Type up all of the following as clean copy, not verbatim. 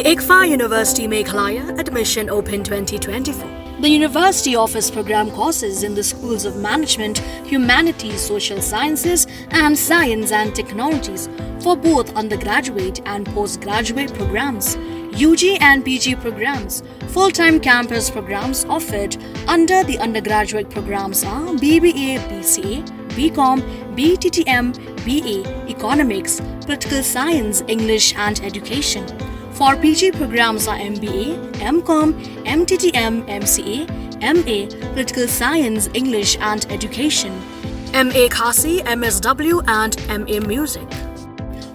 The ICFA University Meghalaya Admission Open 2024. The university offers program courses in the schools of management, humanities, social sciences, and science and technologies for both undergraduate and postgraduate programs, UG and PG programs. Full-time campus programs offered under the undergraduate programs are BBA, BCA, BCom, BTTM, BA, Economics, Political Science, English and Education. For PG programs are MBA, MCom, MTTM, MCA, MA, Political Science, English and Education, MA Khasi, MSW and MA Music.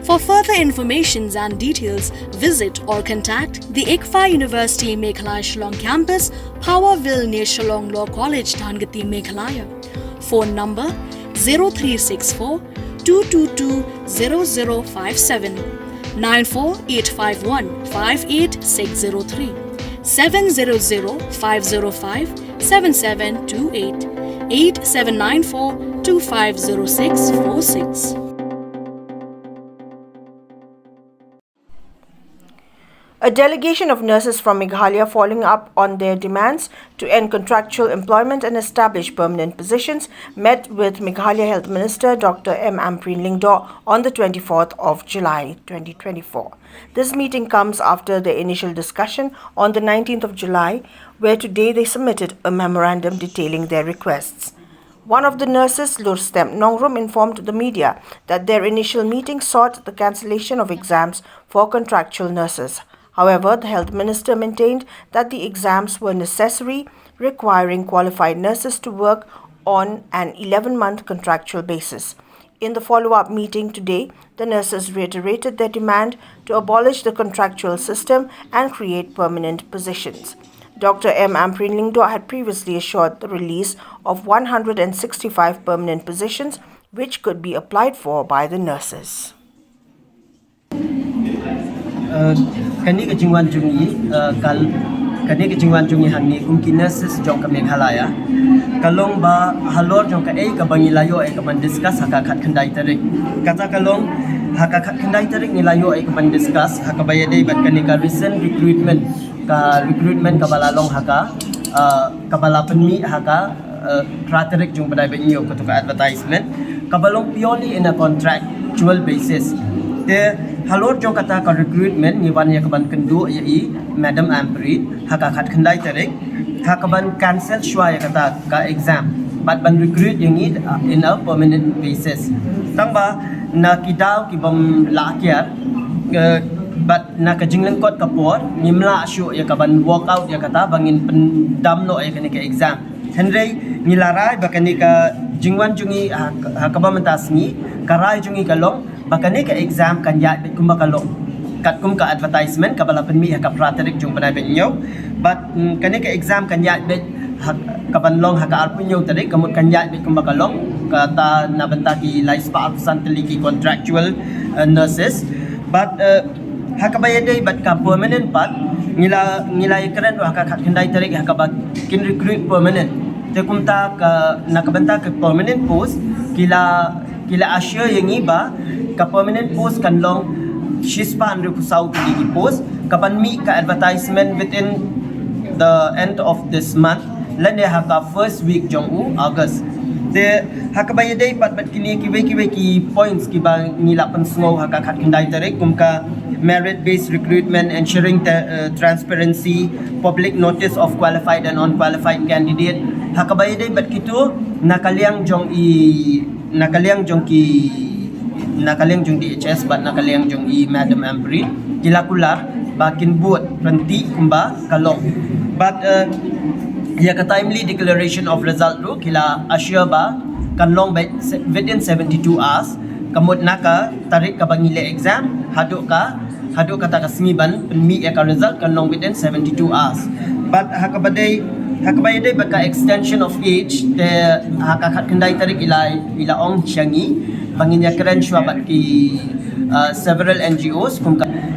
For further information and details, visit or contact the ICFA University Meghalaya Shillong Campus, Powerville near Shillong Law College, Dhangati, Meghalaya. Phone number 0364 222 0057, 94851 58603, 700 505 7728, 8794 250646. A delegation of nurses from Meghalaya following up on their demands to end contractual employment and establish permanent positions met with Meghalaya Health Minister Dr. M. Ampreen Lyngdoh on the 24th of July 2024. This meeting comes after the initial discussion on the 19th of July, where today they submitted a memorandum detailing their requests. One of the nurses, Lurstem Nongrum, informed the media that their initial meeting sought the cancellation of exams for contractual nurses. However, the health minister maintained that the exams were necessary, requiring qualified nurses to work on an 11-month contractual basis. In the follow-up meeting today, the nurses reiterated their demand to abolish the contractual system and create permanent positions. Dr. M. Ampreen Lyngdoh had previously assured the release of 165 permanent positions, which could be applied for by the nurses. Kani kejingwan jungi kani kejingwan jungi hani kumki nurses jong ka Meghalaya kalong ba halor jong ka ka bangilayo ka man discuss haka khat khandai tarik kata kalong haka khat khandai tarik nilayo ka man discuss haka bayade bat kani ka recent recruitment ka balalong haka kabala penmi haka tratarik jong badai benyo ka to ka advertisement kabalong purely in a contractual basis. The halor jong kata ka recruitment ni wan ya kaban kendu ai Madam Ampreen haka khat khandai tarik hakaban cancel shwa ya kata ka exam but ban recruit yang it in a permanent basis tangba na kidaw ki bom la kiat but na ka jingleng kot kapor nimla shu ya kaban walk out ya kata bangin pendam no ya kani ka exam henry nilarai bakani ka jingwan jungi hakaba mentasni karai jungi kalong bakani ka exam kan ya bit kumba kalong kat kum ka advertisement kabala penmi ka praterik jung panai benyo but kani ka exam kan ya bit kabanlong haka arpunyo tarik kamut kan ya bit kumba kalong kata na benta ki life pa absent ki contractual nurses but haka bayade but ka permanent part ngila ikran haka khat kendai tarik haka kin recruit permanent te kumta ka nakabenta ka permanent post kila assure yang iba ka permanent post kan long shispan ru kusau ki post kapan mi ka advertisement within the end of this month lande haka first week jong August de haka bayade pat kini ki points ki ba ngila pansngo haka khat kendai tarik kum ka merit based recruitment ensuring transparency public notice of qualified and unqualified candidate haka bayade kitu nakaliang jong DHS but nakaliang jong Madam Ampreen kilakular bakin buat renti kumba kalong but ya ka timely declaration of result ru kila assure ba kanlong within 72 hours kamut naka tarik ka bangile exam hadu kata ka simiban penmi ya ka result kanlong within 72 hours but hakabayade baka extension of age te haka khat kendai tarik ila ong changi panginyakran sywabat ki several NGOs kum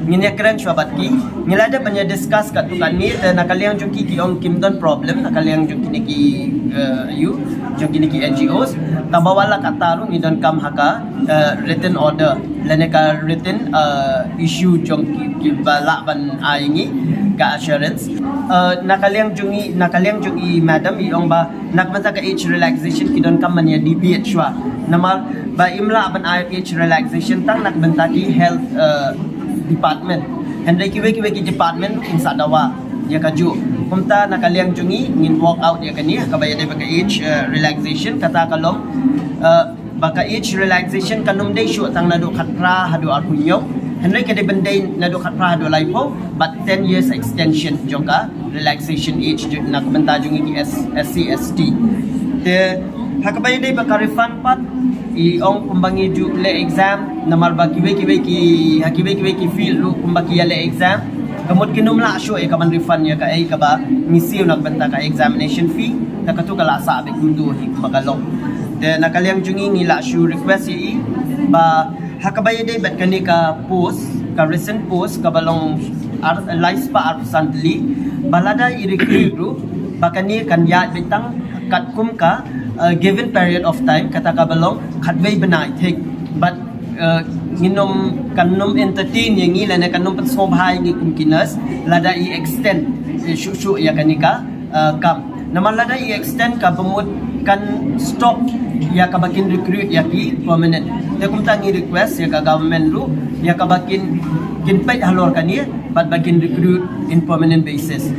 nginyakran sywabat ki ngilada banya discuss kat tukan ni te nakaliang jong ki ong kimdon problem nakaliang jong ki jong kini ki NGOs tabawala katarung ni don kam haka written order leneka written issue jong ki bala ban aingi ka assurance nakaliang jungi madam iong ba nakbanta ka age relaxation ki don kam mania DPH shwa namal ba imla ban age relaxation tang nakbanta ki health department hendai ki department insa dawa ya kaju kumta nakaliang jungi ngin walk out ya kani kabaya dai baka age relaxation kata kalom baka age relaxation kanum dai shu tang nadu khatra hadu arpunyo hendai ka dai bandai nadu khatra hadu laipo but 10 years extension jongka relaxation age nak benta jungi ki SC ST te hakabaya dai baka refund pat ong kumbangi ju le exam namar ba kiwe ki feel lu kumbaki ya le exam kamot kinumla syo kaman refund ya ka ay kaba misiw nagbenta ka examination fee nakatu kala sa abik mundo hi magalong de nakaliang jungi ngila syo request yi ba hakabaya day bet kani ka post ka recent post kabalong life pa recently balada i-recruit bakani kanya bitang katkum ka given period of time kata kabalong khatway banai take but nginom kanum entertain yang ngila na kanum patsobhay ngi kumkinas lada i-extend shu ya kanika kam naman lada i-extend ka bumut kan stop ya kabakin recruit ya ki permanent te kumta ngi request ya ka government ru ya kabakin kinpay halor kaniya but bakin recruit in permanent basis